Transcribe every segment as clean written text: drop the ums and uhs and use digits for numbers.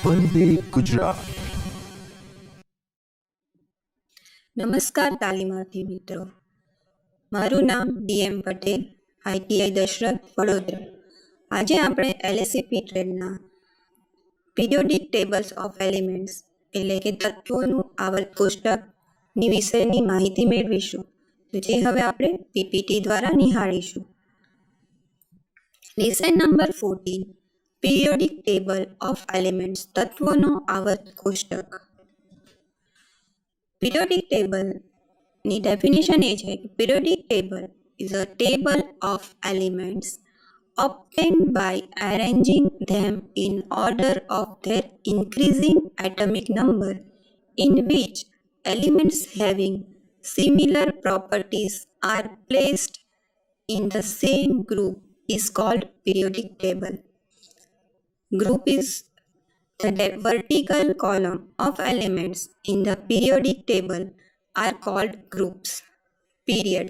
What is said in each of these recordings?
વંદે ગુજરાત. નમસ્કાર તાલીમાર્થી મિત્રો, મારું નામ ડીએમ પટેલ, આઈટીઆઈ દશરથ, વડોદરા. આજે આપણે એલએસીપી ટ્રેડના પીરિયોડિક ટેબલ્સ ઓફ એલિમેન્ટ્સ એટલે કે તત્વોનું આવર્ત કોષ્ટકની વિષયની માહિતી મેળવીશું, તો જે હવે આપણે પીપીટી દ્વારા નિહાળીશું. Lesson number 14, periodic table of elements, તત્વોનો આવર્ત કોષ્ટક. Periodic table ની definition એ છે કે periodic table is a table of elements obtained by arranging them in order of their increasing atomic number, in which elements having similar properties are placed in the same group is called periodic table. Group is the vertical column of elements in the periodic table are called groups. Period.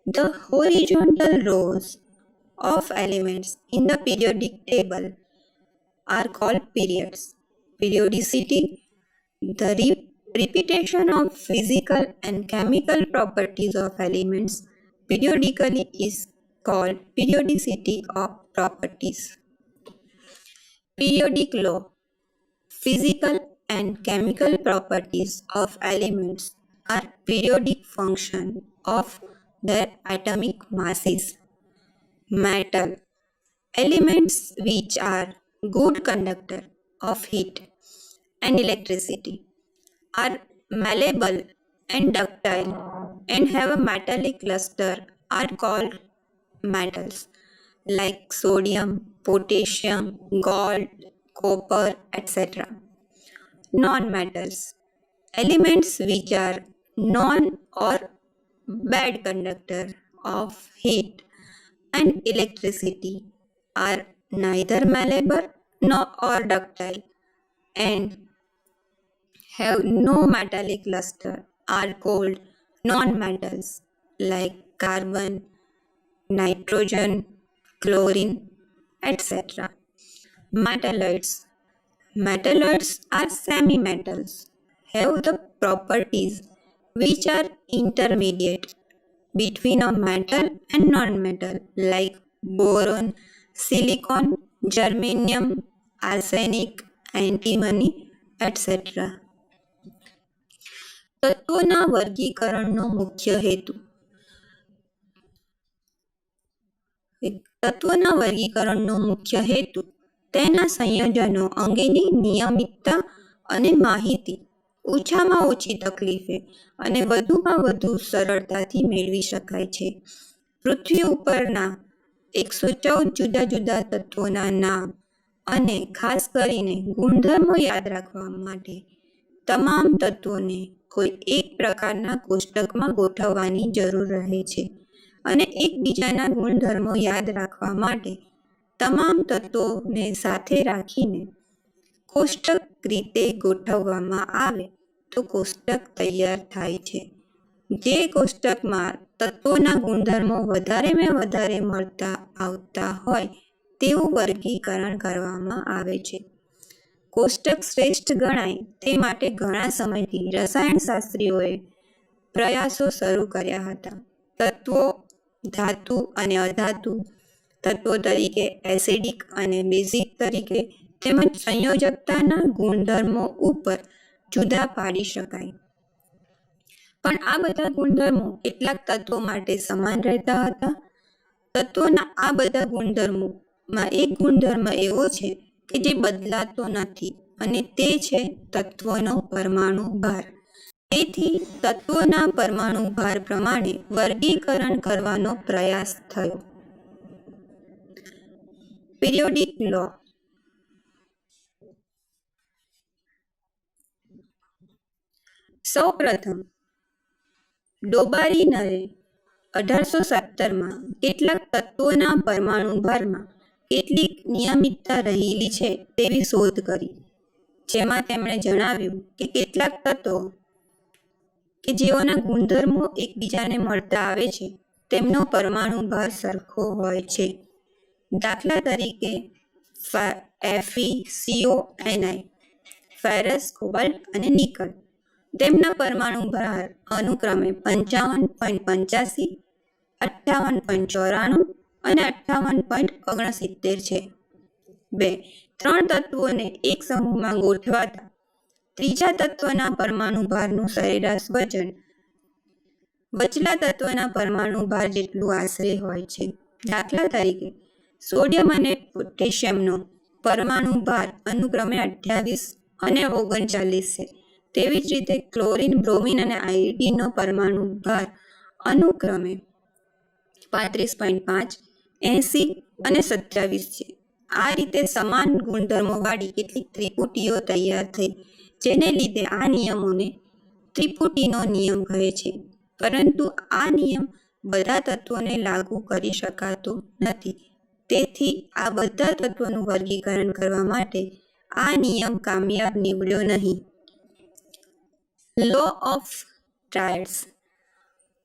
The horizontal rows of elements in the periodic table are called periods. Periodicity, the repetition of physical and chemical properties of elements periodically is called periodicity of properties. Periodic law. Physical and chemical properties of elements are periodic function of their atomic masses. Metal. Elements which are good conductor of heat and electricity are malleable and ductile and have a metallic luster are called metals like sodium, potassium, gold, copper, etc. Non-metals. Elements which are non or bad conductor of heat and electricity are neither malleable nor or ductile and have no metallic luster are called non-metals like carbon, nitrogen, chlorine, etc. Metalloids. Metalloids are semi-metals, have the properties which are intermediate between a metal and non-metal like boron, silicon, germanium, arsenic, antimony, etc. તત્વોના વર્ગીકરણનો મુખ્ય હેતુ. તત્વોના વર્ગીકરણનો મુખ્ય હેતુ તેના સંયોજનો અંગેની નિયમિતતા અને માહિતી ઓછામાં ઓછી તકલીફે અને વધુમાં વધુ સરળતાથી મેળવી શકાય છે. પૃથ્વી ઉપરના 114 જુદા જુદા તત્વોના નામ અને ખાસ કરીને ગુણધર્મો યાદ રાખવા માટે તમામ તત્વોને કોઈ એક પ્રકારના કોષ્ટકમાં ગોઠવવાની જરૂર રહે છે અને એકબીજાના ગુણધર્મો યાદ રાખવા માટે તમામ તત્વોને સાથે રાખીને કોષ્ટક રીતે ગોઠવવામાં આવે તો કોષ્ટક તૈયાર થાય છે. જે કોષ્ટકમાં તત્વોના ગુણધર્મો વધારેમાં વધારે મળતા આવતા હોય તેવું વર્ગીકરણ કરવામાં આવે છે. કોષ્ટક શ્રેષ્ઠ ગણાય તે માટે ઘણા સમયથી રસાયણશાસ્ત્રીઓએ પ્રયાસો શરૂ કર્યા હતા. તત્વો ધાતુ અને અધાતુ તત્વો તરીકે એસિડિક અને બેઝિક તરીકે તેમજ સંયોજકતાના ગુણધર્મો ઉપર જુદા પાડી શકાય. પણ આ બધા ગુણધર્મો કેટલાક તત્વો માટે સમાન રહેતા હતા. તત્વોના આ બધા ગુણધર્મોમાં એક ગુણધર્મ એવો છે કે જે બદલાતો નથી અને તે છે તત્વનો પરમાણુ ભાર. તેથી તત્વોના પરમાણુ ભાર પ્રમાણે વર્ગીકરણ કરવાનો પ્રયાસ થયો. પીરિયોડિક લો. સૌપ્રથમ ડોબારીનરે 1817માં કેટલાક તત્વોના પરમાણુ ભારમાં કેટલીક નિયમિતતા રહેલી છે તેવી શોધ કરી, જેમાં તેમણે જણાવ્યું કે કેટલાક તત્વો કે જેઓના ગુણધર્મો એકબીજાને મળતા આવે છે તેમનો પરમાણુ ભાર સરખો હોય છે. દાખલા તરીકે FeCO9 ફેરસ, કોબાલ્ટ અને નિકલ. તેમના પરમાણુ ભાર અનુક્રમે 55.85, 58.94 અને 58.69 છે. 2. 3 તત્વોને એક સમૂહમાં ગોઠવાતા ત્રીજા તત્વના પરમાણુ ભારનું સરેરાશ વજન વચલા તત્વના પરમાણુ ભાર જેટલું આશરે હોય છે. દાખલા તરીકે સોડિયમ અને પોટેશિયમનો પરમાણુ ભાર અનુક્રમે 28 અને 39 છે. તેવી જ રીતે ક્લોરીન, બ્રોમિન અને આયોડીનનો પરમાણુ ભાર અનુક્રમે 35.5, 80 અને 27 છે. આ રીતે સમાન ગુણધર્મોવાળી કેટલીક ત્રિપુટીઓ તૈયાર થઈ, જેને લીધે આ નિયમોને ત્રિપુટીનો નિયમ કહે છે. પરંતુ આ નિયમ બધા તત્વોને લાગુ કરી શકાતો નથી. તેથી આ બધા તત્વોનું વર્ગીકરણ કરવા માટે આ નિયમ કામયાબ નીવડ્યો નહીં. Law of Triads.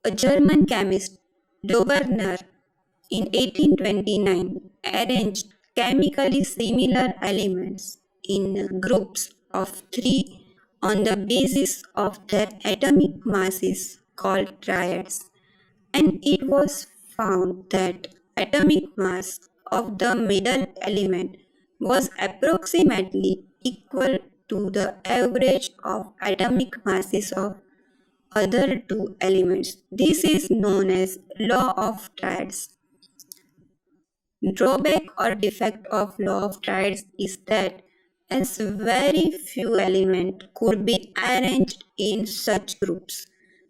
A German chemist, Doberner, in 1829 arranged chemically similar elements in groups of 3 on the basis of their atomic masses called triads, and it was found that atomic mass of the middle element was approximately equal to the average of atomic masses of other two elements. This is known as law of triads. Drawback or defect of law of triads is that as very few elements could be arranged in such groups,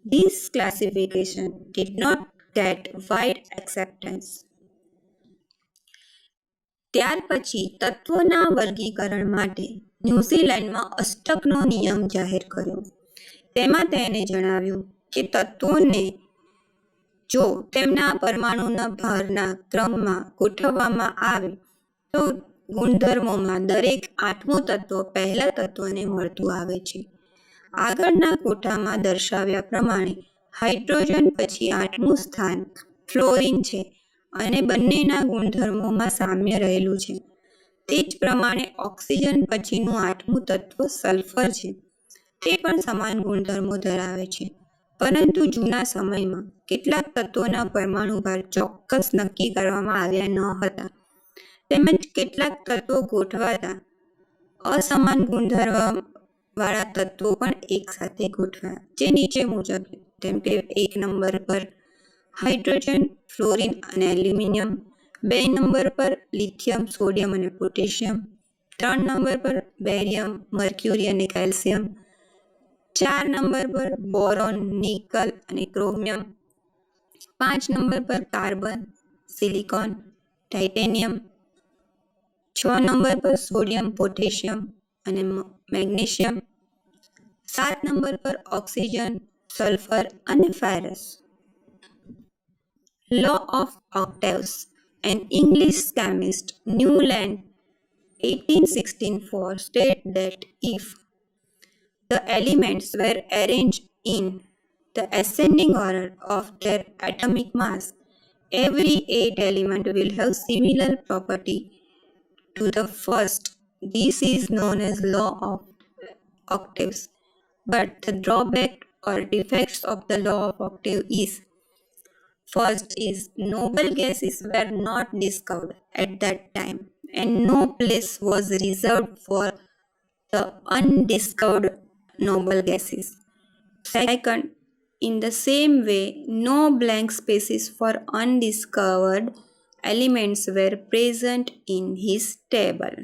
this classification did not get wide acceptance. ત્યાર પછી તત્વોના વર્ગીકરણ માટે ન્યૂઝીલેન્ડમાં અષ્ટકનો નિયમ જાહેર કર્યો. તેમાં તેને જણાવ્યું કે તત્વોને જો તેમના પરમાણુના ભારના ક્રમમાં ગોઠવવામાં આવે તો ગુણધર્મોમાં દરેક 8મું તત્વ પહેલા તત્વને મળતું આવે છે. આગળના કોઠામાં દર્શાવ્યા પ્રમાણે હાઇડ્રોજન પછી 8મું સ્થાન ફ્લોરિન છે અને બંનેના ગુણધર્મોમાં સામ્ય રહેલું છે. તે જ પ્રમાણે ઓક્સિજન પછીનું 8મું તત્વ સલ્ફર છે. તે પણ સમાન ગુણધર્મો ધરાવે છે. પરંતુ જૂના સમયમાં કેટલાક તત્વોના પરમાણુ ભાર ચોક્કસ નક્કી કરવામાં આવ્યા ન હતા, તેમજ કેટલાક તત્વો ગોઠવાતા અસમાન ગુણધર્મવાળા તત્વો પણ એકસાથે ગોઠવાયા, જે નીચે મુજબ જેમ કે 1 નંબર પર હાઇડ્રોજન, ફ્લોરિન અને એલ્યુમિનિયમ, 2 નંબર પર લિથિયમ, સોડિયમ અને પોટેશિયમ, 3 નંબર પર બેરિયમ, મર્ક્યુરી અને કેલ્શિયમ, 4 નંબર પર બોરોન, નિકલ અને ક્રોમિયમ, 5 નંબર પર કાર્બન, સિલિકોન, ટાઇટેનિયમ, 6 નંબર પર સોડિયમ, પોટેશિયમ અને મેગ્નેશિયમ, 7 નંબર પર ઓક્સિજન, સલ્ફર અને ferrous. Law of octaves. An English chemist, Newland, 1864, stated that if the elements were arranged in the ascending order of their atomic mass, every 8 element will have similar property to the first. This is known as law of octaves. But the drawback or defects of the law of octave is: first is noble gases were not discovered at that time, and no place was reserved for the undiscovered noble gases. Second, in the same way, no blank spaces for undiscovered elements were present in his table.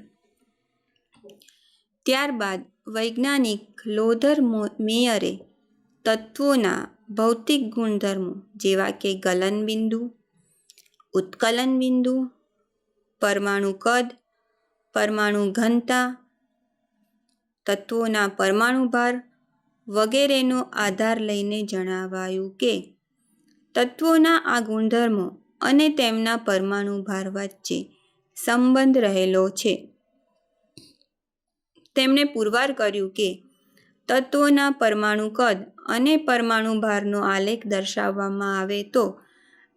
ત્યારબાદ વૈજ્ઞાનિક લોથર મેયરે તત્વોના ભૌતિક ગુણધર્મો જેવા કે ગલનબિંદુ, ઉત્કલન બિંદુ, પરમાણુ કદ, પરમાણુ ઘનતા, તત્વોના પરમાણુ ભાર વગેરેનો આધાર લઈને જણાવાયું કે તત્વોના આ ગુણધર્મો અને તેમના પરમાણુ ભાર વચ્ચે સંબંધ રહેલો છે. તેમણે પુરવાર કર્યું કે તત્વોના પરમાણુ કદ અને પરમાણુ ભારનો આલેખ દર્શાવવામાં આવે તો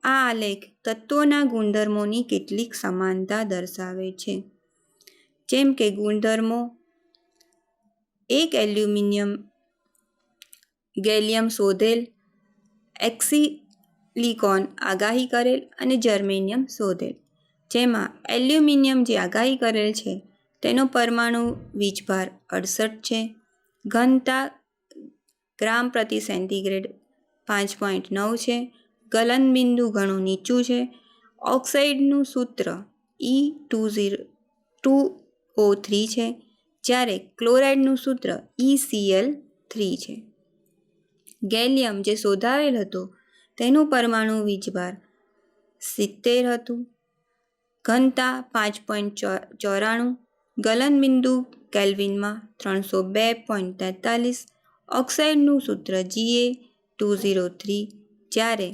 આ આલેખ તત્વોના ગુણધર્મોની કેટલીક સમાનતા દર્શાવે છે. જેમ કે ગુણધર્મો એક એલ્યુમિનિયમ ગેલિયમ શોધેલ, એક્સિલિકોન આગાહી કરેલ અને જર્મેનિયમ શોધેલ. જેમાં એલ્યુમિનિયમ જે આગાહી કરેલ છે તેનો પરમાણુ વીજભાર 68 છે, ઘનતા ગ્રામ પ્રતિ સેન્ટીગ્રેડ 5.9 છે, ગલનબિંદુ ઘણું નીચું છે. ઓક્સાઇડનું સૂત્ર E2O3 છે, જ્યારે ક્લોરાઇડનું સૂત્ર ECl3 છે. ગેલિયમ જે શોધાયેલ હતો તેનું પરમાણુ વીજભાર 70 હતું, ઘનતા 5.94, ગલનબિંદુ કેલ્વિનમાં 302.43. ઓક્સાઇડનું સૂત્ર Ga203, જ્યારે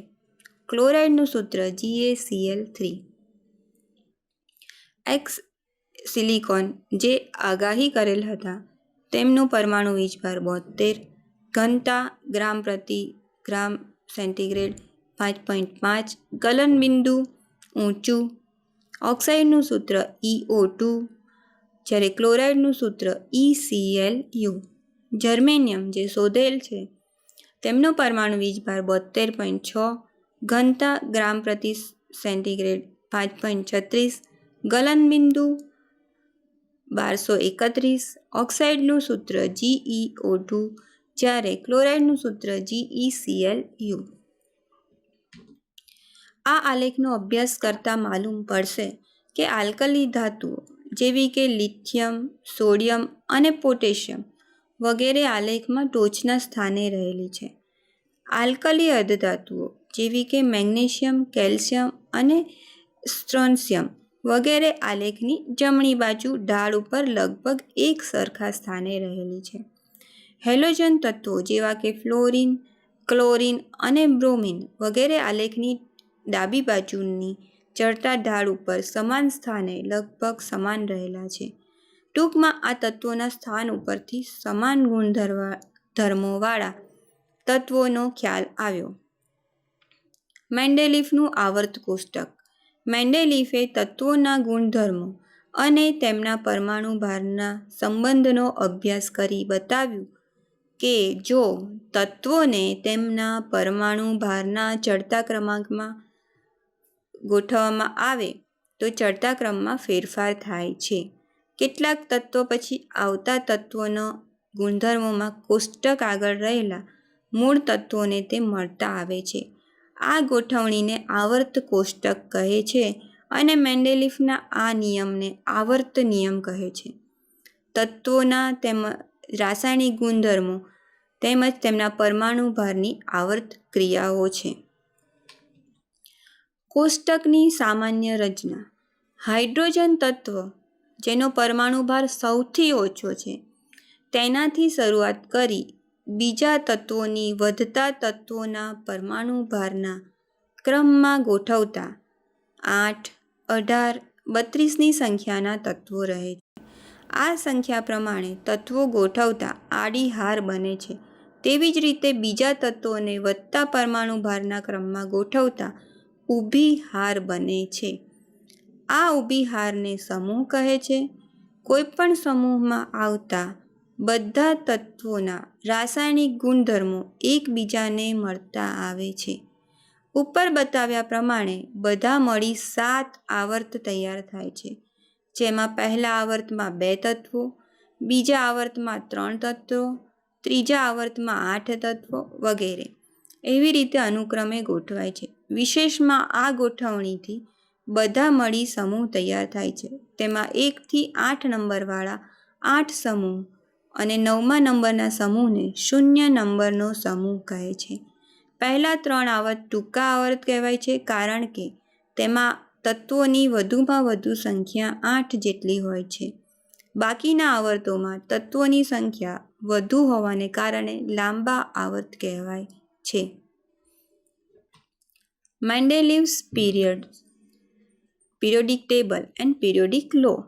ક્લોરાઇડનું સૂત્ર GaCl3. સિલિકોન જે આગાહી કરેલ હતા તેમનું પરમાણુ વીજભાર 72, ઘનતા ગ્રામ પ્રતિ ગ્રામ સેન્ટીગ્રેડ 5.5, ગલનબિંદુ ઊંચું. ઓક્સાઇડનું સૂત્ર EO2, જ્યારે ક્લોરાઇડનું સૂત્ર EClU. જર્મેનિયમ જે શોધેલ છે તેમનો પરમાણુ વીજભાર 72.6, ઘનતા ગ્રામ પ્રતિ સેન્ટીગ્રેડ 5.36, ગલનબિંદુ 1231. ઓક્સાઇડનું સૂત્ર GeO2, જ્યારે ક્લોરાઇડનું સૂત્ર GeClU. આ આલેખનો અભ્યાસ કરતાં માલુમ પડશે કે આલ્કલી ધાતુઓ જેવી કે લિથિયમ, સોડિયમ અને પોટેશિયમ વગેરે આલેખમાં ટોચના સ્થાને રહેલી છે. આલ્કલી અર્ધધાતુઓ જેવી કે મેગ્નેશિયમ, કેલ્શિયમ અને સ્ટ્રોન્શિયમ વગેરે આલેખની જમણી બાજુ ઢાળ ઉપર લગભગ એક સરખા સ્થાને રહેલી છે. હેલોજન તત્વો જેવા કે ફ્લોરિન, ક્લોરિન અને બ્રોમિન વગેરે આલેખની ડાબી બાજુની ચડતા ઢાળ ઉપર સમાન સ્થાને લગભગ સમાન રહેલા છે. ટૂંકમાં આ તત્વોના સ્થાન ઉપરથી સમાન ગુણધર્મોવાળા તત્વોનો ખ્યાલ આવ્યો. મેન્ડેલિફનું આવર્ત કોષ્ટક. મેન્ડેલિફે તત્વોના ગુણધર્મો અને તેમના પરમાણુ ભારના સંબંધનો અભ્યાસ કરી બતાવ્યું કે જો તત્વોને તેમના પરમાણુ ભારના ચડતા ક્રમાંકમાં ગોઠવવામાં આવે તો ચડતા ક્રમમાં ફેરફાર થાય છે. કેટલાક તત્વો પછી આવતા તત્વોના ગુણધર્મોમાં કોષ્ટક આગળ રહેલા મૂળ તત્વોને તે મળતા આવે છે. આ ગોઠવણીને આવર્ત કોષ્ટક કહે છે અને મેન્ડેલિફના આ નિયમને આવર્ત નિયમ કહે છે. તત્વોના તેમજ રાસાયણિક ગુણધર્મો તેમજ તેમના પરમાણુ ભારની આવર્ત ક્રિયાઓ છે. કોષ્ટકની સામાન્ય રચના. હાઇડ્રોજન તત્વ જેનો પરમાણુ ભાર સૌથી ઓછો છે તેનાથી શરૂઆત કરી બીજા તત્વોની વધતા તત્વોના પરમાણુ ભારના ક્રમમાં ગોઠવતા 8, 18, 32ની સંખ્યાના તત્વો રહે છે. આ સંખ્યા પ્રમાણે તત્વો ગોઠવતા આડી હાર બને છે. તેવી જ રીતે બીજા તત્વોને વધતા પરમાણુ ભારના ક્રમમાં ગોઠવતા ઊભી હાર બને છે. આ ઊભી હારને સમૂહ કહે છે. કોઈપણ સમૂહમાં આવતા બધા તત્વોના રાસાયણિક ગુણધર્મો એકબીજાને મળતા આવે છે. ઉપર બતાવ્યા પ્રમાણે બધા મળી 7 આવર્ત તૈયાર થાય છે, જેમાં પહેલા આવર્તમાં 2 તત્વો, બીજા આવર્તમાં 3 તત્વો, ત્રીજા આવર્તમાં 8 તત્વો વગેરે એવી રીતે અનુક્રમે ગોઠવાય છે. વિશેષમાં આ ગોઠવણીથી બધા મળી સમૂહ તૈયાર થાય છે. તેમાં 1 થી 8 નંબરવાળા 8 સમૂહ અને 9મા નંબરના સમૂહને 0 નંબરનો સમૂહ કહે છે. પહેલા 3 આવર્ત ટૂંકા આવર્ત કહેવાય છે, કારણ કે તેમાં તત્વોની વધુમાં વધુ સંખ્યા 8 જેટલી હોય છે. બાકીના આવર્તોમાં તત્વોની સંખ્યા વધુ હોવાને કારણે લાંબા આવર્ત કહેવાય છે. Mendeleev's periodic table and periodic law.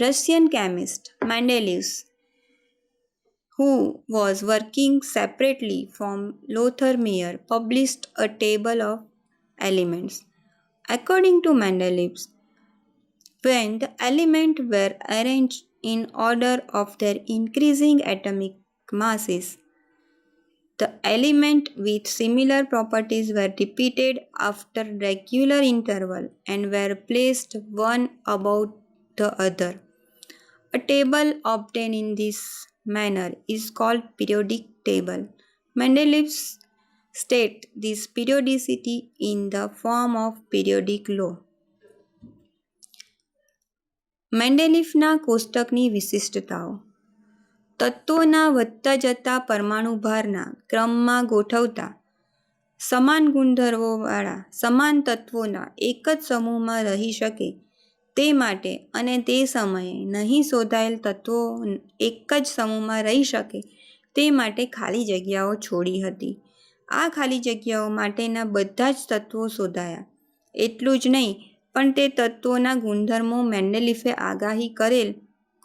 Russian chemist Mendeleev, who was working separately from Lothar Meyer, published a table of elements. According to Mendeleev, when the elements were arranged in order of their increasing atomic masses. The elements with similar properties were repeated after regular interval and were placed one above the other. A table obtained in this manner is called periodic table. Mendeleev stated this periodicity in the form of periodic law. મેન્ડેલિફના કોષ્ટકની વિશિષ્ટતાઓ. તત્વોના વધતા જતા પરમાણુભારના ક્રમમાં ગોઠવતા સમાન ગુણધર્મોવાળા સમાન તત્વોના એક જ સમૂહમાં રહી શકે તે માટે અને તે સમયે નહીં શોધાયેલ તત્વો એક જ સમૂહમાં રહી શકે તે માટે ખાલી જગ્યાઓ છોડી હતી. આ ખાલી જગ્યાઓ માટેના બધા જ તત્વો શોધાયા. એટલું જ નહીં પણ તે તત્વોના ગુણધર્મો મેન્ડેલીફે આગાહી કરેલ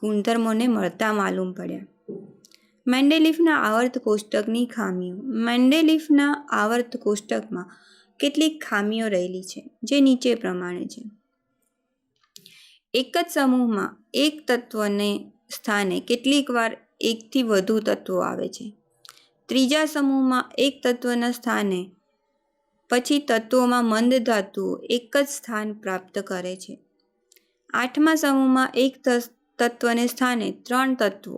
ગુણધર્મોને મળતા માલુમ પડ્યા. મેન્ડેલીફના આવર્ત કોષ્ટકની ખામીઓ. મેન્ડેલીફના આવર્ત કોષ્ટકમાં કેટલીક ખામીઓ રહેલી છે જે નીચે પ્રમાણે છે. એક જ સમૂહમાં એક તત્વને સ્થાને કેટલીક વાર એકથી વધુ તત્વો આવે છે. ત્રીજા સમૂહમાં એક તત્વના સ્થાને પછી તત્વોમાં મંદ ધાતુઓ એક જ સ્થાન પ્રાપ્ત કરે છે. આઠમા સમૂહમાં એક તત્વને સ્થાને 3 તત્વો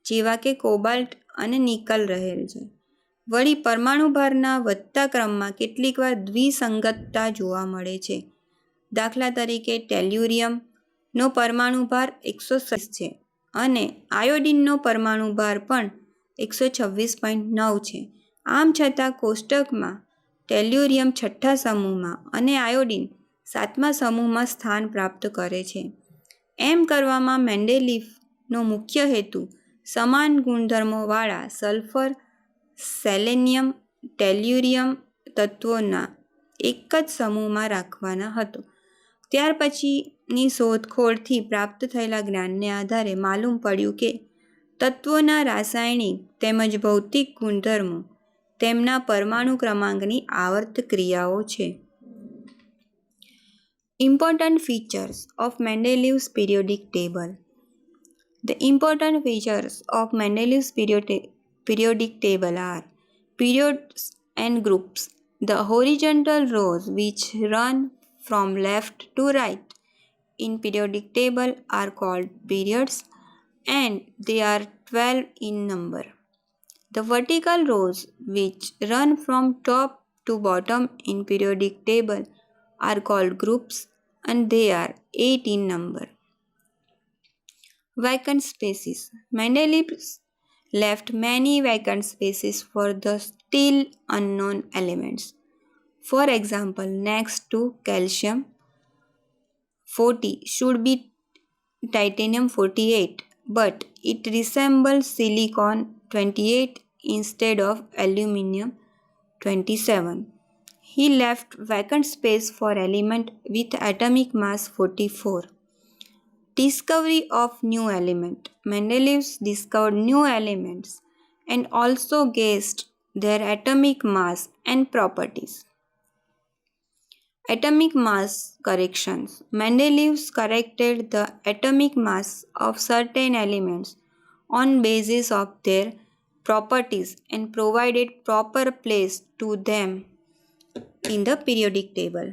જેવા કે કોબાલ્ટ અને નિકલ રહેલ છે. વળી પરમાણુભારના વધતા ક્રમમાં કેટલીકવાર દ્વિસંગતતા જોવા મળે છે. દાખલા તરીકે ટેલ્યુરિયમનો પરમાણુભાર 126 છે અને આયોડિનનો પરમાણુભાર પણ 126.9 છે. આમ છતાં કોષ્ટકમાં ટેલ્યુરિયમ 6થા સમૂહમાં અને આયોડિન 7મા સમૂહમાં સ્થાન પ્રાપ્ત કરે છે. એમ કરવામાં મેન્ડેલીફનો મુખ્ય હેતુ સમાન ગુણધર્મોવાળા સલ્ફર, સેલેનિયમ, ટેલ્યુરિયમ તત્વોના એક જ સમૂહમાં રાખવાના હતો. ત્યાર પછીની શોધખોળથી પ્રાપ્ત થયેલા જ્ઞાનને આધારે માલુમ પડ્યું કે તત્વોના રાસાયણિક તેમજ ભૌતિક ગુણધર્મો તેમના પરમાણુ ક્રમાંકની આવર્ત ક્રિયાઓ છે. Important features of Mendeleev's periodic table. The important features of Mendeleev's periodic table are periods and groups. The horizontal rows which run from left to right in periodic table are called periods and they are 12 in number. The vertical rows which run from top to bottom in periodic table are called groups and they are 8 in number. Vacant spaces. Mendeleev left many vacant spaces for the still unknown elements. For example, next to calcium 40 should be titanium 48, but it resembles silicon 28 instead of aluminum 27. He left vacant space for element with atomic mass 44. Discovery of new element. Mendeleev discovered new elements and also guessed their atomic mass and properties. Atomic mass corrections. Mendeleev corrected the atomic mass of certain elements on basis of their properties and provided proper place to them in the periodic table.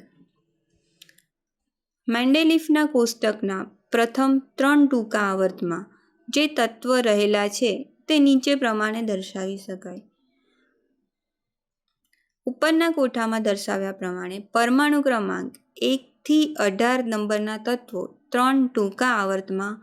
મેન્ડેલીફના કોષ્ટકના પ્રથમ 3 ટૂંકા આવર્તમાં જે તત્વ રહેલા છે તે નીચે પ્રમાણે દર્શાવી શકાય. ઉપરના કોઠામાં દર્શાવ્યા પ્રમાણે પરમાણુ ક્રમાંક 1 થી 18 નંબરના તત્વો 3 ટૂંકા આવર્તમાં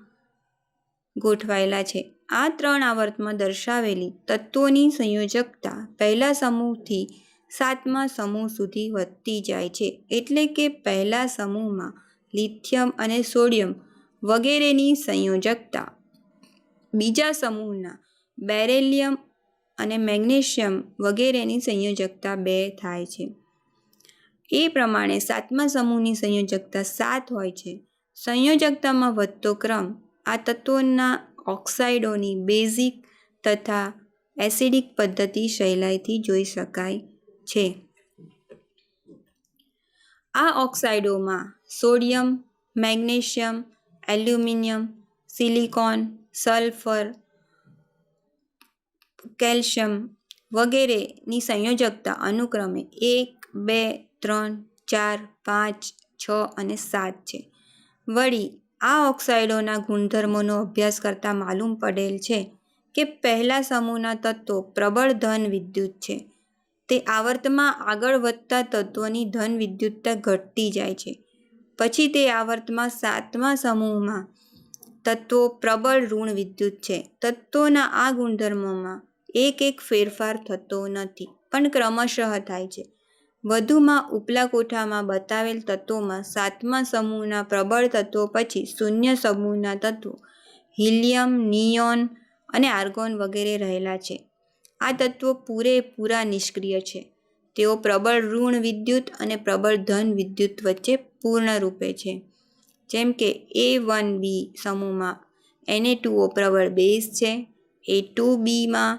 ગોઠવાયેલા છે. આ 3 આવર્તમાં દર્શાવેલી તત્વોની સંયોજકતા પહેલા સમૂહથી 7મા સમૂહ સુધી વધતી જાય છે. એટલે કે પહેલા સમૂહમાં લિથિયમ અને સોડિયમ વગેરેની સંયોજકતા બીજા સમૂહના બેરિલિયમ અને મેગ્નેશિયમ વગેરેની સંયોજકતા 2 થાય છે. એ પ્રમાણે 7મા સમૂહની સંયોજકતા 7 હોય છે. સંયોજકતામાં વધતો ક્રમ આ તત્વોના ઓક્સાઇડોની બેઝિક તથા એસિડિક પદ્ધતિ સહેલાઈથી જોઈ શકાય છે. આ ઓક્સાઇડોમાં sodium, magnesium, aluminium, silicon, sulphur, calcium વગેરેની સંયોજકતા અનુક્રમે 1, 2, 3, 4, 5, 6 અને 7 છે. વળી આ ઓક્સાઇડોના ગુણધર્મોનો અભ્યાસ કરતાં માલુમ પડેલ છે કે પહેલા સમૂહના તત્વો પ્રબળ ધન વિદ્યુત છે. તે આવર્તમાં આગળ વધતા તત્વોની ધન વિદ્યુતતા ઘટતી જાય છે. પછી તે આવર્તમાં 7મા સમૂહમાં તત્વો પ્રબળ ઋણ વિદ્યુત છે. તત્વોના આ ગુણધર્મોમાં એક ફેરફાર થતો નથી, પણ ક્રમશઃ થાય છે. વધુમાં ઉપલા કોઠામાં બતાવેલ તત્વોમાં 7મા સમૂહના પ્રબળ તત્વો પછી શૂન્ય સમૂહના તત્વો હિલિયમ, નિયોન અને આર્ગોન વગેરે રહેલા છે. આ તત્વો પૂરેપૂરા નિષ્ક્રિય છે. તેઓ પ્રબળ ઋણ વિદ્યુત અને પ્રબળ ધન વિદ્યુત વચ્ચે પૂર્ણરૂપે છે. જેમ કે A1b સમૂહમાં Na2O પ્રબળ બેઝ છે, A2bમાં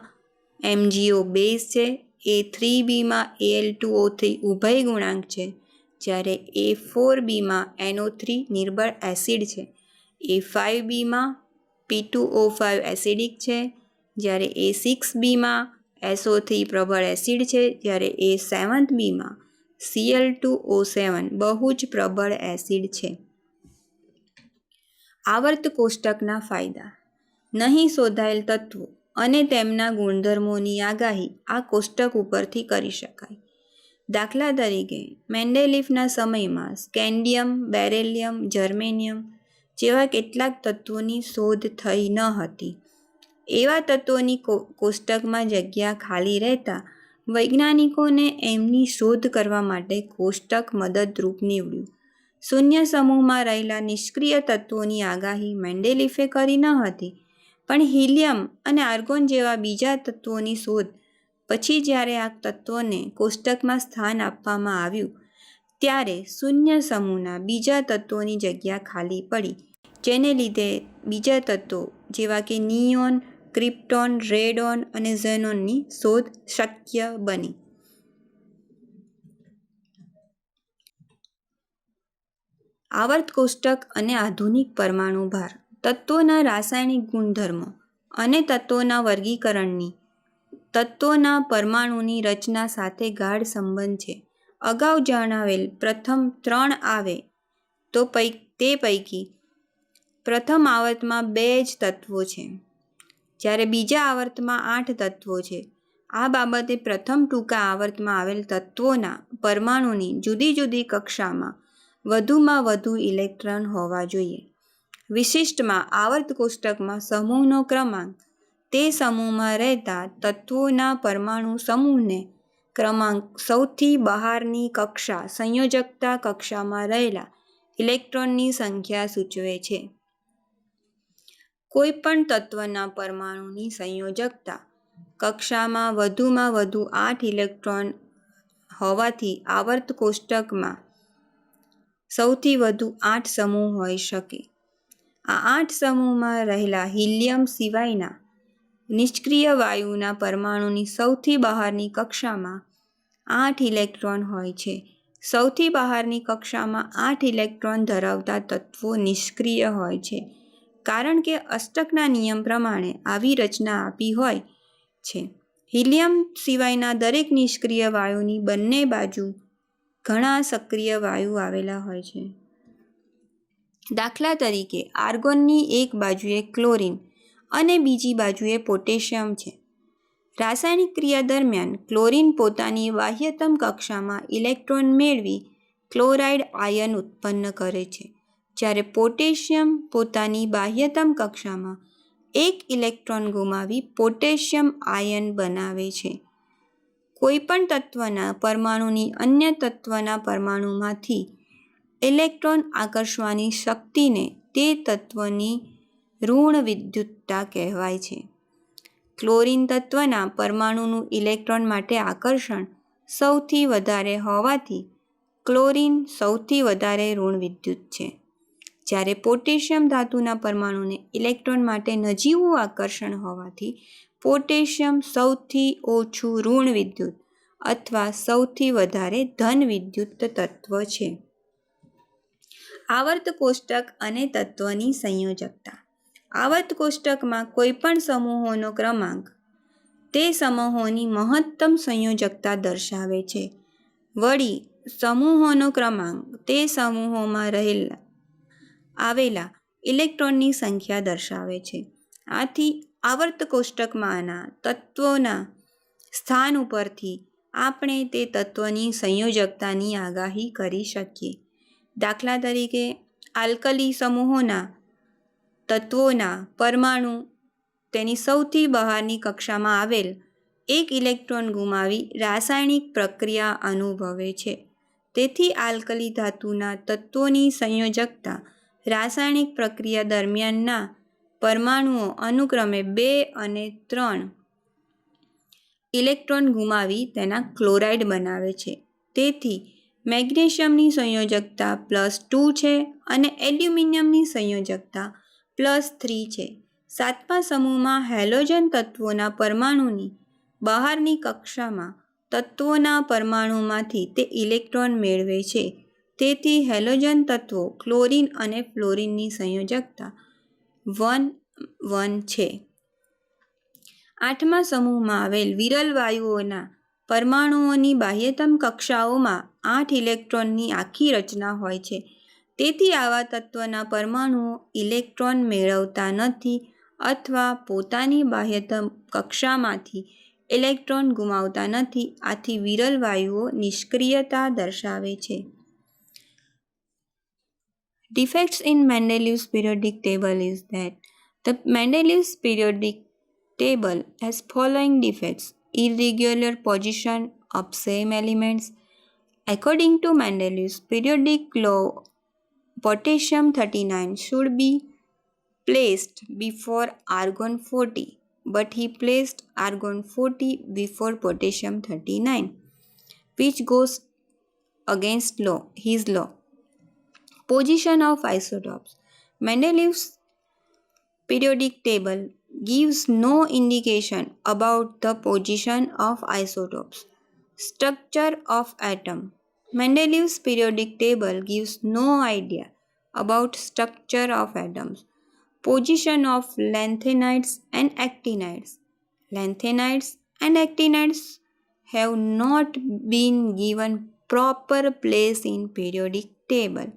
MgO બેઝ છે, A3bમાં Al2O3 ઉભય ગુણાંક છે, જ્યારે A4bમાં NO3 નિર્બળ એસિડ છે, A5bમાં P2O5 એસિડિક છે, જ્યારે A6bમાં SO3 પ્રબળ એસિડ છે, જ્યારે A7bમાં Cl2O7 બહુ જ પ્રબળ એસિડ છે. આવર્ત કોષ્ટકના ફાયદા. નહીં શોધાયેલ તત્વો અને તેમના ગુણધર્મોની આગાહી આ કોષ્ટક ઉપરથી કરી શકાય. દાખલા તરીકે મેન્ડેલિફના સમયમાં સ્કેન્ડિયમ, બેરેલિયમ, જર્મેનિયમ જેવા કેટલાક તત્વોની શોધ થઈ ન હતી. એવા તત્વોની કોષ્ટકમાં જગ્યા ખાલી રહેતા વૈજ્ઞાનિકોને એમની શોધ કરવા માટે કોષ્ટક મદદરૂપ નીવડ્યું. શૂન્ય સમૂહમાં રહેલા નિષ્ક્રિય તત્વોની આગાહી મેન્ડેલિફે કરી ન હતી, પણ હિલિયમ અને આર્ગોન જેવા બીજા તત્વોની શોધ પછી જ્યારે આ તત્વોને કોષ્ટકમાં સ્થાન આપવામાં આવ્યું, ત્યારે શૂન્ય સમૂહના બીજા તત્વોની જગ્યા ખાલી પડી, જેને લીધે બીજા તત્વો જેવા કે નિયોન, ક્રિપ્ટોન, રેડોન અને ઝેનોનની શોધ શક્ય બની. આવર્ત કોષ્ટક અને આધુનિક પરમાણુ ભાર. તત્વોના રાસાયણિક ગુણધર્મો અને તત્વોના વર્ગીકરણની તત્વોના પરમાણુની રચના સાથે ગાઢ સંબંધ છે. અગાઉ જણાવેલ પ્રથમ 3 આવે તો તે પૈકી પ્રથમ આવર્તમાં 2 જ તત્વો છે, જ્યારે બીજા આવર્તમાં 8 તત્વો છે. આ બાબતે પ્રથમ ટૂંકા આવર્તમાં આવેલ તત્વોના પરમાણુની જુદી જુદી કક્ષામાં વધુમાં વધુ ઇલેક્ટ્રોન હોવા જોઈએ. વિશિષ્ટમાં આવર્ત કોષ્ટકમાં સમૂહનો ક્રમાંક તે સમૂહમાં રહેતા તત્વોના પરમાણુ સમૂહને ક્રમાંક સૌથી બહારની કક્ષા સંયોજકતા કક્ષામાં રહેલા ઇલેક્ટ્રોનની સંખ્યા સૂચવે છે. કોઈપણ તત્વના પરમાણુની સંયોજકતા કક્ષામાં વધુમાં વધુ 8 ઇલેક્ટ્રોન હોવાથી આવર્ત કોષ્ટકમાં સૌથી વધુ 8 સમૂહ હોઈ શકે. આ 8 સમૂહમાં રહેલા હિલિયમ સિવાયના નિષ્ક્રિય વાયુના પરમાણુની સૌથી બહારની કક્ષામાં 8 ઇલેક્ટ્રોન હોય છે. સૌથી બહારની કક્ષામાં 8 ઇલેક્ટ્રોન ધરાવતા તત્વો નિષ્ક્રિય હોય છે, કારણ કે અષ્ટકના નિયમ પ્રમાણે આવી રચના આપી હોય છે. હિલિયમ સિવાયના દરેક નિષ્ક્રિય વાયુની બંને બાજુ ઘણા સક્રિય વાયુ આવેલા હોય છે. દાખલા તરીકે આર્ગોનની એક બાજુએ ક્લોરીન અને બીજી બાજુએ પોટેશિયમ છે. રાસાયણિક ક્રિયા દરમિયાન ક્લોરીન પોતાની બાહ્યતમ કક્ષામાં ઇલેક્ટ્રોન મેળવી ક્લોરાઇડ આયન ઉત્પન્ન કરે છે, જ્યારે પોટેશિયમ પોતાની બાહ્યતમ કક્ષામાં એક ઇલેક્ટ્રોન ગુમાવી પોટેશિયમ આયન બનાવે છે. કોઈપણ તત્વના પરમાણુની અન્ય તત્વના પરમાણુમાંથી ઇલેક્ટ્રોન આકર્ષવાની શક્તિને તે તત્વની ઋણ વિદ્યુતતા કહેવાય છે. ક્લોરીન તત્વના પરમાણુનું ઇલેક્ટ્રોન માટે આકર્ષણ સૌથી વધારે હોવાથી ક્લોરીન સૌથી વધારે ઋણ વિદ્યુત છે, જ્યારે પોટેશિયમ ધાતુના પરમાણુને ઇલેક્ટ્રોન માટે નજીવું આકર્ષણ હોવાથી પોટેશિયમ સૌથી ઓછું ઋણ વિદ્યુત અથવા સૌથી વધારે ધન વિદ્યુત તત્વ છે. આવર્ત કોષ્ટક અને તત્વની સંયોજકતા. આવર્ત કોષ્ટકમાં કોઈપણ સમૂહોનો ક્રમાંક તે સમૂહોની મહત્તમ સંયોજકતા દર્શાવે છે. વળી સમૂહોનો ક્રમાંક તે સમૂહોમાં આવેલા ઇલેક્ટ્રોનની સંખ્યા દર્શાવે છે. આથી આવર્ત કોષ્ટકમાંના તત્વોના સ્થાન ઉપરથી આપણે તે તત્વની સંયોજકતાની આગાહી કરી શકીએ. દાખલા તરીકે આલ્કલી સમૂહોના તત્વોના પરમાણુ તેની સૌથી બહારની કક્ષામાં આવેલ એક ઇલેક્ટ્રોન ગુમાવી રાસાયણિક પ્રક્રિયા અનુભવે છે. તેથી આલ્કલી ધાતુના તત્વોની સંયોજકતા રાસાયણિક પ્રક્રિયા દરમિયાનના પરમાણુઓ અનુક્રમે 2 અને 3 ઇલેક્ટ્રોન ગુમાવી તેના ક્લોરાઇડ બનાવે છે. તેથી મેગ્નેશિયમની સંયોજકતા +2 છે અને એલ્યુમિનિયમની સંયોજકતા +3 છે. સાતમા સમૂહમાં હેલોજન તત્વોના પરમાણુની બહારની કક્ષામાં તત્વોના પરમાણુમાંથી તે ઇલેક્ટ્રોન મેળવે છે. તેથી હેલોજન તત્વો ક્લોરીન અને ફ્લોરિનની સંયોજકતા 1 છે. આઠમા સમૂહમાં આવેલ વિરલ વાયુઓના પરમાણુઓની બાહ્યતમ કક્ષાઓમાં 8 ઇલેક્ટ્રોનની આખી રચના હોય છે. તેથી આવા તત્વના પરમાણુઓ ઇલેક્ટ્રોન મેળવતા નથી અથવા પોતાની બાહ્યતમ કક્ષામાંથી ઇલેક્ટ્રોન ગુમાવતા નથી. આથી વિરલ વાયુઓ નિષ્ક્રિયતા દર્શાવે છે. Defects in Mendeleev's periodic table is that the Mendeleev's periodic table has following defects: irregular position of same elements. According to Mendeleev's periodic law, potassium-39 should be placed before argon-40, but he placed argon-40 before potassium-39, which goes against his law. Position of isotopes. Mendeleev's periodic table gives no indication about the position of isotopes. Structure of atom. Mendeleev's periodic table gives no idea about structure of atoms. Position of lanthanides and actinides. Lanthanides and actinides have not been given proper place in periodic table.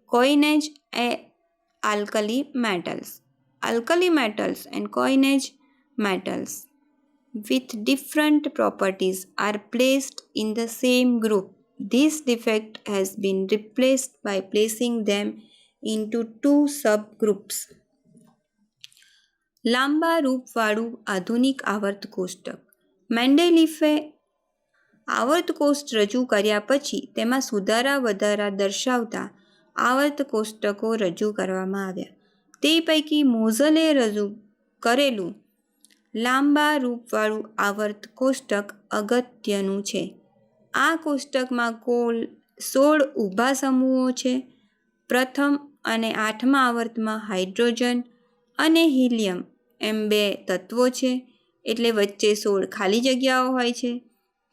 Coinage alkali metals. Alkali metals and coinage metals with different properties are placed in the same group. This defect has been replaced by placing them into 2 subgroups. લાંબા રૂપવાળું આધુનિક આવર્ત કોષ્ટક. મેન્ડેલીફે આવર્ત કોષ્ટ રજૂ કર્યા પછી તેમાં સુધારા વધારા દર્શાવતા આવર્ત કોષ્ટકો રજૂ કરવામાં આવ્યા. તે પૈકી મોઝલે રજૂ કરેલું લાંબા રૂપવાળું આવર્ત કોષ્ટક અગત્યનું છે. આ કોષ્ટકમાં કુલ 16 ઊભા સમૂહો છે. પ્રથમ અને આઠમા આવર્તમાં હાઇડ્રોજન અને હિલિયમ એમ 2 તત્વો છે, એટલે વચ્ચે 16 ખાલી જગ્યાઓ હોય છે.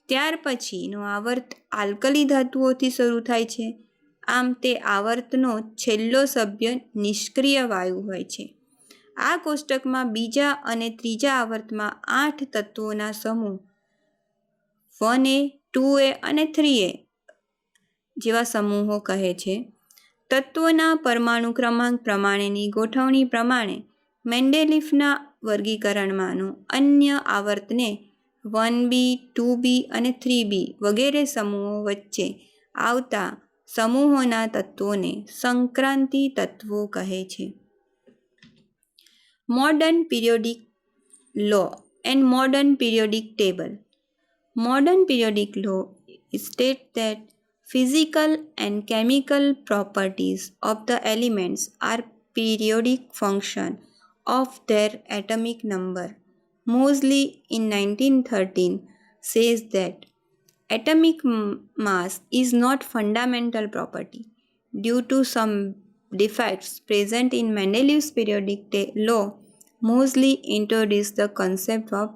ત્યાર પછીનો આવર્ત આલ્કલી ધાતુઓથી શરૂ થાય છે. આમ તે આવર્તનો છેલ્લો સભ્ય નિષ્ક્રિય વાયુ હોય છે. આ કોષ્ટકમાં બીજા અને ત્રીજા આવર્તમાં 8 તત્વોના સમૂહ 1A, 2A અને 3A જેવા સમૂહો કહે છે. તત્વોના પરમાણુ ક્રમાંક પ્રમાણેની ગોઠવણી પ્રમાણે મેન્ડેલીફના વર્ગીકરણમાંનો અન્ય આવર્તને 1B, 2B અને 3B વગેરે સમૂહો વચ્ચે આવતા સમૂહોના તત્વોને સંક્રાંતિ તત્વો કહે છે. Modern periodic law and modern periodic table. Modern periodic law states that physical and chemical properties of the elements are periodic function of their atomic number. Moseley in 1913 says that atomic mass is not fundamental property. Due to some defects present in Mendeleev's periodic law, Moseley introduced the concept of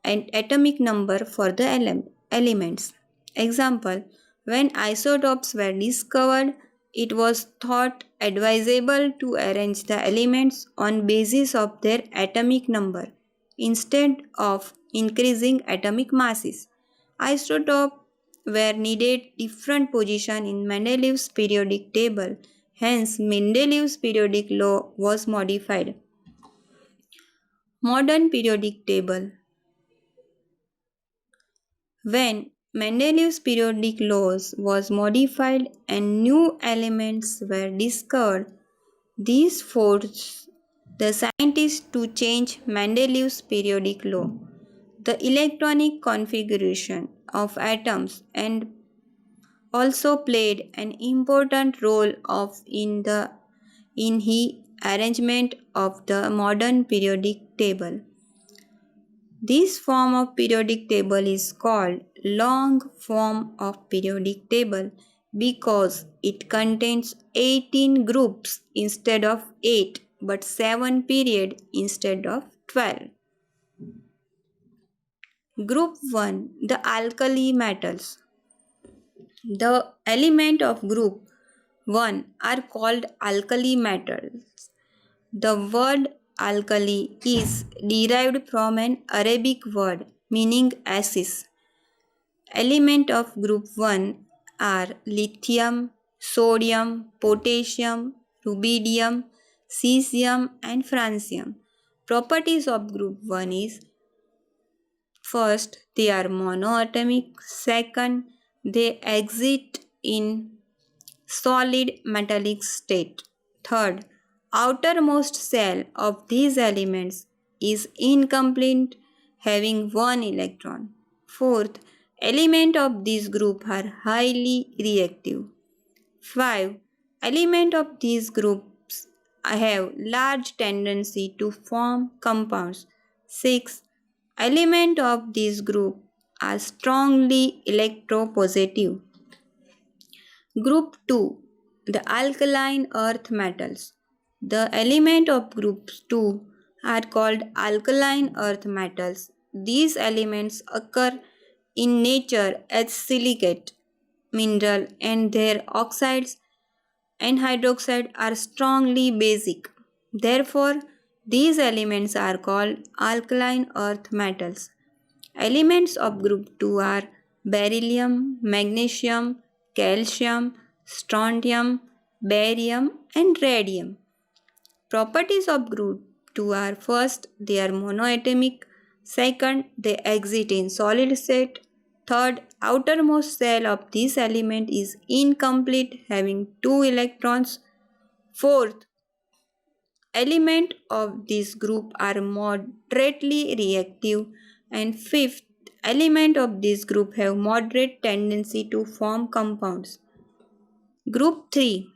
an atomic number for the elements. Example, when isotopes were discovered, It was thought advisable to arrange the elements on basis of their atomic number instead of increasing atomic masses. Isotopes were needed different position in Mendeleev's periodic table. Hence, Mendeleev's periodic law was modified. Modern periodic table. When Mendeleev's periodic laws was modified and new elements were discovered, this forced the scientists to change Mendeleev's periodic law. The electronic configuration of atoms and also played an important role in the arrangement of the modern periodic table. This form of periodic table is called long form of periodic table because it contains 18 groups instead of 8 but 7 period instead of 12. Group 1, the alkali metals. The element of group 1 are called alkali metals. The word alkali is derived from an Arabic word meaning acid. Elements of group 1 are lithium, sodium, potassium, rubidium, cesium and francium. Properties of group 1 is: first, they are monoatomic. Second, they exist in solid metallic state. Third, outermost shell of these elements is incomplete, having one electron. Fourth, elements of this group are highly reactive. 5. Elements of these groups have large tendency to form compounds. 6. Elements of this group are strongly electropositive. Group 2, the alkaline earth metals. The elements of group 2 are called alkaline earth metals. These elements occur in nature as silicate mineral and their oxides and hydroxide are strongly basic. Therefore, these elements are called alkaline earth metals. Elements of group 2 are beryllium, magnesium, calcium, strontium, barium and radium. Properties of group 2 are: first, they are monoatomic. Second, they exist in solid state. Third, outermost shell of this element is incomplete, having 2 electrons. Fourth, elements of this group are moderately reactive. And fifth, elements of this group have moderate tendency to form compounds. Group 3,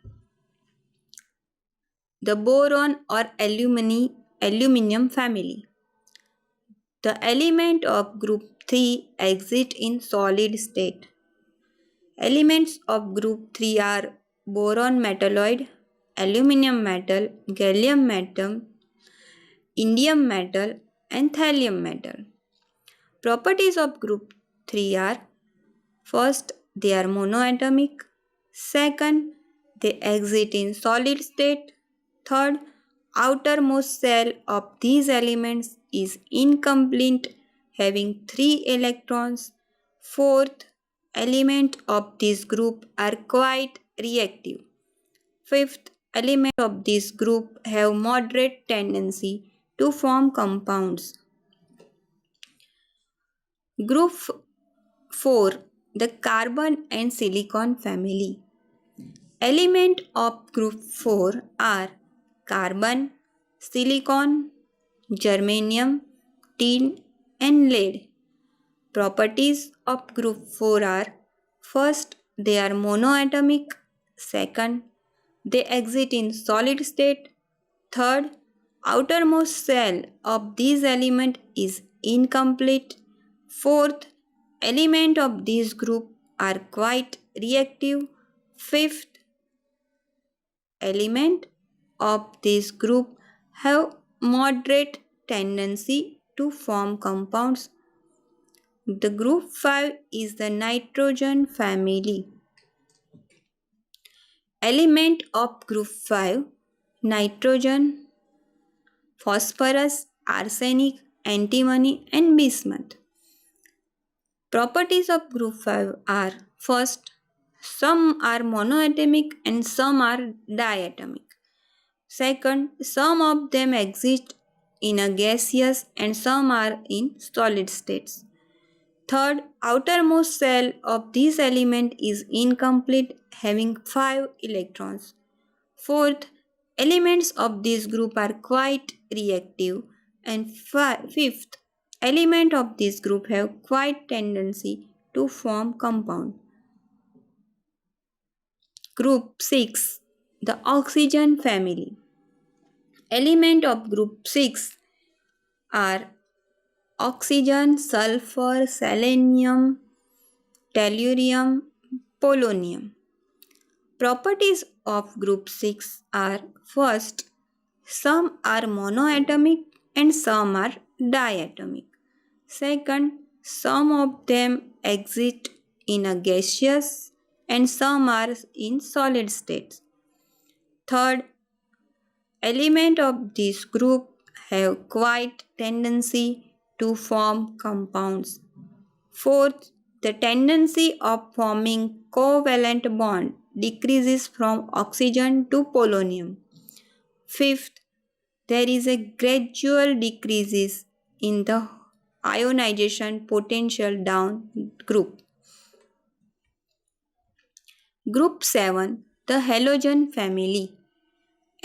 the boron or aluminum family. The element of group 3 exist in solid state. Elements of group 3 are boron metalloid, aluminum metal, gallium metal, indium metal and thallium metal. Properties of group 3 are: first, they are monoatomic. Second, they exist in solid state. Third, outermost shell of these elements is incomplete, having 3 electrons. Fourth, elements of this group are quite reactive. Fifth, elements of this group have moderate tendency to form compounds. Group 4, the carbon and silicon family. Elements of group 4 are carbon, silicon, germanium, tin and lead. Properties of group 4 are: first, they are monoatomic. Second, they exist in solid state. Third, outermost shell of these element is incomplete. Fourth, element of this group are quite reactive. Fifth, element of this group have moderate tendency to form compounds. The group 5 is the nitrogen family. Element of group 5: nitrogen, phosphorus, arsenic, antimony, and bismuth. Properties of group 5 are: first, some are monoatomic and some are diatomic. Second, some of them exist in a gaseous and some are in solid states. Third, outermost shell of this element is incomplete, having 5 electrons. Fourth, elements of this group are quite reactive. And fifth, elements of this group have quite tendency to form compound. Group 6, the oxygen family. Elements of group 6 are oxygen, sulfur, selenium, tellurium, polonium. Properties of group 6 are: first, some are monoatomic and some are diatomic. Second, some of them exist in a gaseous and some are in solid states. Third, elements of this group have quite tendency to form compounds. Fourth, the tendency of forming covalent bond decreases from oxygen to polonium. Fifth, there is a gradual decreases in the ionization potential down group. Group 7, the halogen family.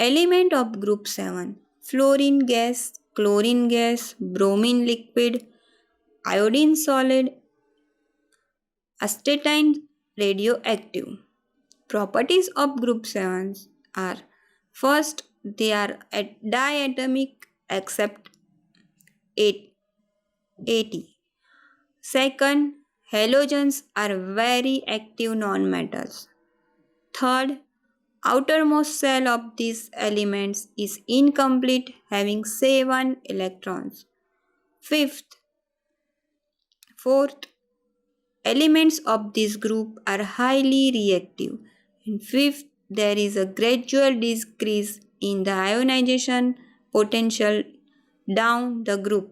Element of group 7: fluorine gas, chlorine gas, bromine liquid, iodine solid, astatine radioactive. Properties of group 7 are: first, they are diatomic except 80. Second, halogens are very active nonmetals. Third, outermost shell of these elements is incomplete, having 7 electrons. Fourth, elements of this group are highly reactive. And fifth, there is a gradual decrease in the ionization potential down the group.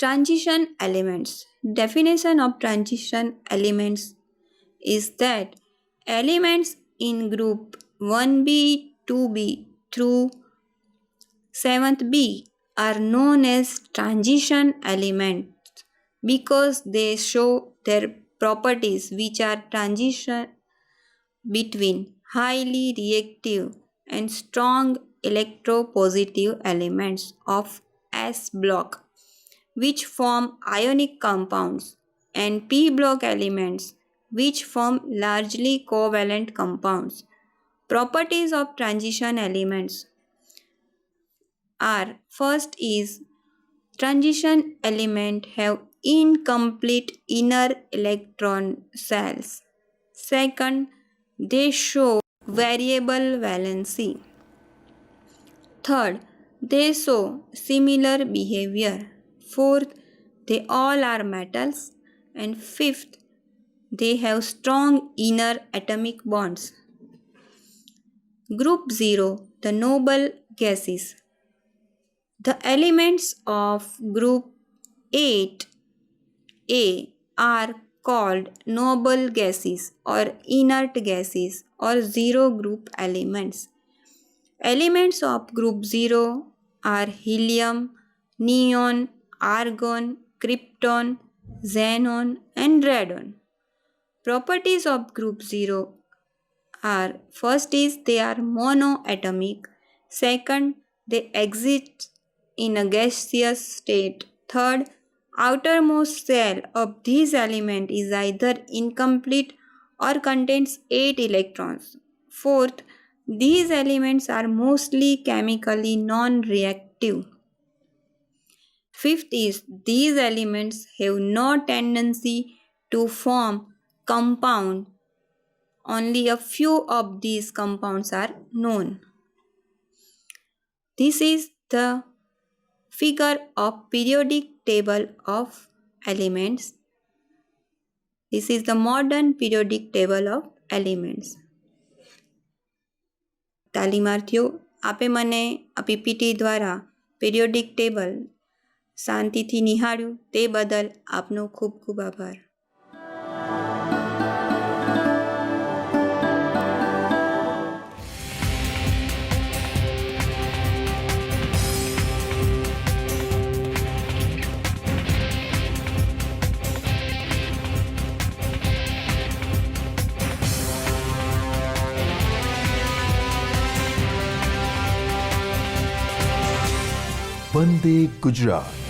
Transition elements. Definition of transition elements is that elements in group 1b, 2b through 7th B are known as transition elements because they show their properties which are transition between highly reactive and strong electropositive elements of S block, which form ionic compounds, and P block elements, which form largely covalent compounds. Properties of transition elements are: first is, transition element have incomplete inner electron cells. Second, they show variable valency. Third, they show similar behavior. Fourth, they all are metals. And fifth, they have strong inner atomic bonds. Group 0, the noble gases. The elements of group 8A are called noble gases or inert gases or zero group elements. Elements of group 0 are helium, neon, argon, krypton, xenon, and radon. Properties of group 0 are: first is, they are monoatomic. Second, they exist in a gaseous state. Third, outermost shell of this element is either incomplete or contains 8 electrons. Fourth, these elements are mostly chemically non-reactive. Fifth is, these elements have no tendency to form compound. Only a few of these compounds are known. This is the figure of periodic table of elements. This is the modern periodic table of elements. તાલીમાર્થીઓ, આપે મને આ PPT દ્વારા periodic table શાંતિથી નિહાળ્યું તે બદલ આપનો ખૂબ ખૂબ આભાર. વંદે ગુજરાત.